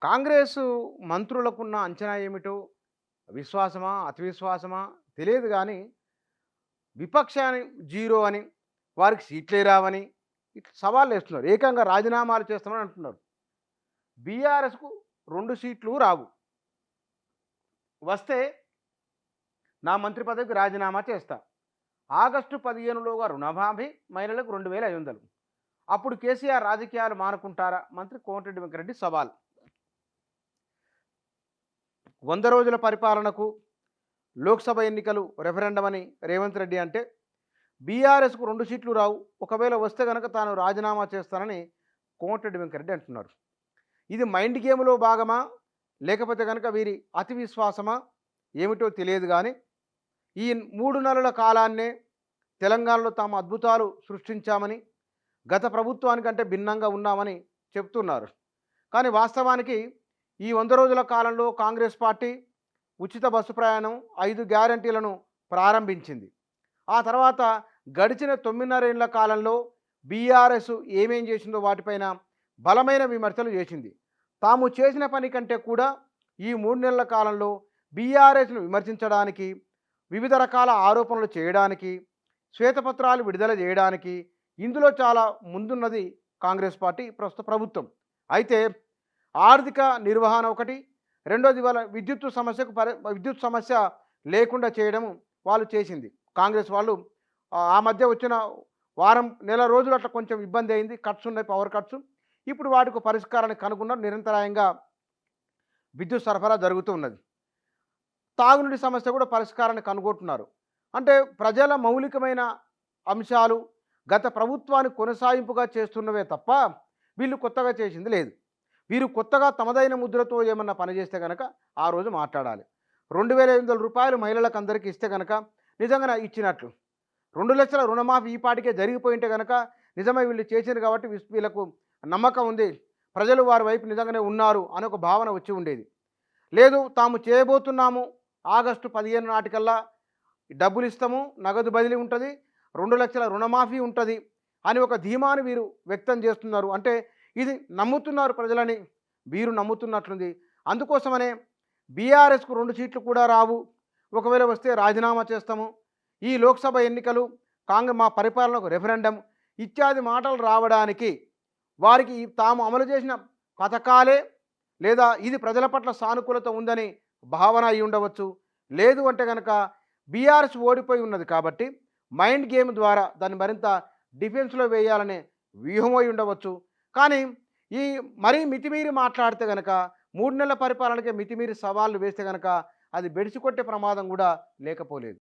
కాంగ్రెసు మంత్రులకున్న అంచనా ఏమిటో విశ్వాసమా? అతి విశ్వాసమా? తెలియదు గానీ, విపక్షాన్ని జీరో అని, వారికి సీట్లే రావని ఇట్లా సవాళ్ళేస్తున్నారు. ఏకంగా రాజీనామాలు చేస్తామని అంటున్నారు. బీఆర్ఎస్‌కు 2 సీట్లు రావు. వస్తే నా మంత్రి పదవికి రాజీనామా చేస్తా. ఆగస్టు 15లోగా రుణమాఫీ, మహిళలకు 2500. అప్పుడు కేసీఆర్ రాజకీయాలు మానుకుంటారా? మంత్రి కోమటిరెడ్డి వెంకటరెడ్డి సవాల్. 100 రోజుల పరిపాలనకు లోక్సభ ఎన్నికలు రెఫరెండం అని రేవంత్ రెడ్డి అంటే, బీఆర్ఎస్‌కు 2 సీట్లు రావు. ఒకవేళ వస్తే గనక తాను రాజీనామా చేస్తానని కోమటిరెడ్డి వెంకటరెడ్డి అంటున్నారు. ఇది మైండ్ గేమ్‌లో భాగమా? లేకపోతే గనక వీరి అతి విశ్వాసమా? ఏమిటో తెలియదు గానీ, ఈ 3 నెలల కాలాన్నే తెలంగాణలో తాము అద్భుతాలు సృష్టించామని, గత ప్రభుత్వానికంటే భిన్నంగా ఉన్నామని చెప్తున్నారు. కానీ వాస్తవానికి ఈ 100 రోజుల కాలంలో కాంగ్రెస్ పార్టీ ఉచిత బస్సు ప్రయాణం, 5 గ్యారంటీలను ప్రారంభించింది. ఆ తర్వాత గడిచిన 9.5 ఏళ్ల కాలంలో బీఆర్ఎస్ ఏమేం చేసిందో వాటిపైన బలమైన విమర్శలు చేసింది. తాము చేసిన పని కంటే కూడా ఈ 3 నెలల కాలంలో బీఆర్ఎస్ను విమర్శించడానికి, వివిధ రకాల ఆరోపణలు చేయడానికి, శ్వేతపత్రాలు విడుదల చేయడానికి ఇందులో చాలా ముందున్నది కాంగ్రెస్ పార్టీ ప్రస్తుత ప్రభుత్వం. అయితే ఆర్థిక నిర్వహణ ఒకటి, రెండోది వాళ్ళ విద్యుత్ సమస్య లేకుండా చేయడం వాళ్ళు చేసింది. కాంగ్రెస్ వాళ్ళు ఆ మధ్య వచ్చిన వారం నెల రోజులు అట్లా కొంచెం ఇబ్బంది అయింది. కట్స్ ఉన్నాయి, పవర్ కట్స్. ఇప్పుడు వాటికి పరిష్కారాన్ని కనుగొన్నారు. నిరంతరాయంగా విద్యుత్ సరఫరా జరుగుతూ ఉన్నది. తాగునీటి సమస్య కూడా పరిష్కారాన్ని కనుగొంటున్నారు. అంటే ప్రజల మౌలికమైన అంశాలు గత ప్రభుత్వాన్ని కొనసాగింపుగా చేస్తున్నవే తప్ప వీళ్ళు కొత్తగా చేసింది లేదు. వీరు కొత్తగా తమదైన ముద్రతో ఏమన్నా పని చేస్తే కనుక ఆ రోజు మాట్లాడాలి. 2500 రూపాయలు మహిళలకు అందరికీ ఇస్తే కనుక నిజంగా ఇచ్చినట్లు. 2 లక్షల రుణమాఫీ ఈ పాటికే జరిగిపోయి ఉంటే కనుక నిజమే వీళ్ళు చేసింది కాబట్టి వీళ్ళకు నమ్మకం ఉంది, ప్రజలు వారి వైపు నిజంగానే ఉన్నారు అనే ఒక భావన వచ్చి ఉండేది. లేదు, తాము చేయబోతున్నాము, ఆగస్టు 15 నాటికల్లా డబ్బులు ఇస్తాము, నగదు బదిలీ ఉంటుంది, 2 లక్షల రుణమాఫీ ఉంటుంది అని ఒక ధీమాని వీరు వ్యక్తం చేస్తున్నారు. అంటే ఇది నమ్ముతున్నారు ప్రజలని, వీరు నమ్ముతున్నట్లుంది. అందుకోసమనే బీఆర్ఎస్కు 2 సీట్లు కూడా రావు, ఒకవేళ వస్తే రాజీనామా చేస్తాము, ఈ లోక్సభ ఎన్నికలు మా పరిపాలనకు రెఫరెండం ఇత్యాది మాటలు రావడానికి వారికి తాము అమలు చేసిన పథకాలే లేదా ఇది ప్రజల పట్ల సానుకూలత ఉందని భావన అయి ఉండవచ్చు. లేదు అంటే కనుక బీఆర్ఎస్ ఓడిపోయి ఉన్నది కాబట్టి మైండ్ గేమ్ ద్వారా దాన్ని మరింత డిఫెన్స్లో వేయాలనే వ్యూహం అయి ఉండవచ్చు. కానీ ఈ మరీ మితిమీరి మాట్లాడితే కనుక 3 నెలల పరిపాలనకే మితిమీరి సవాళ్ళు వేస్తే కనుక అది బెడిసి కొట్టే ప్రమాదం కూడా లేకపోలేదు.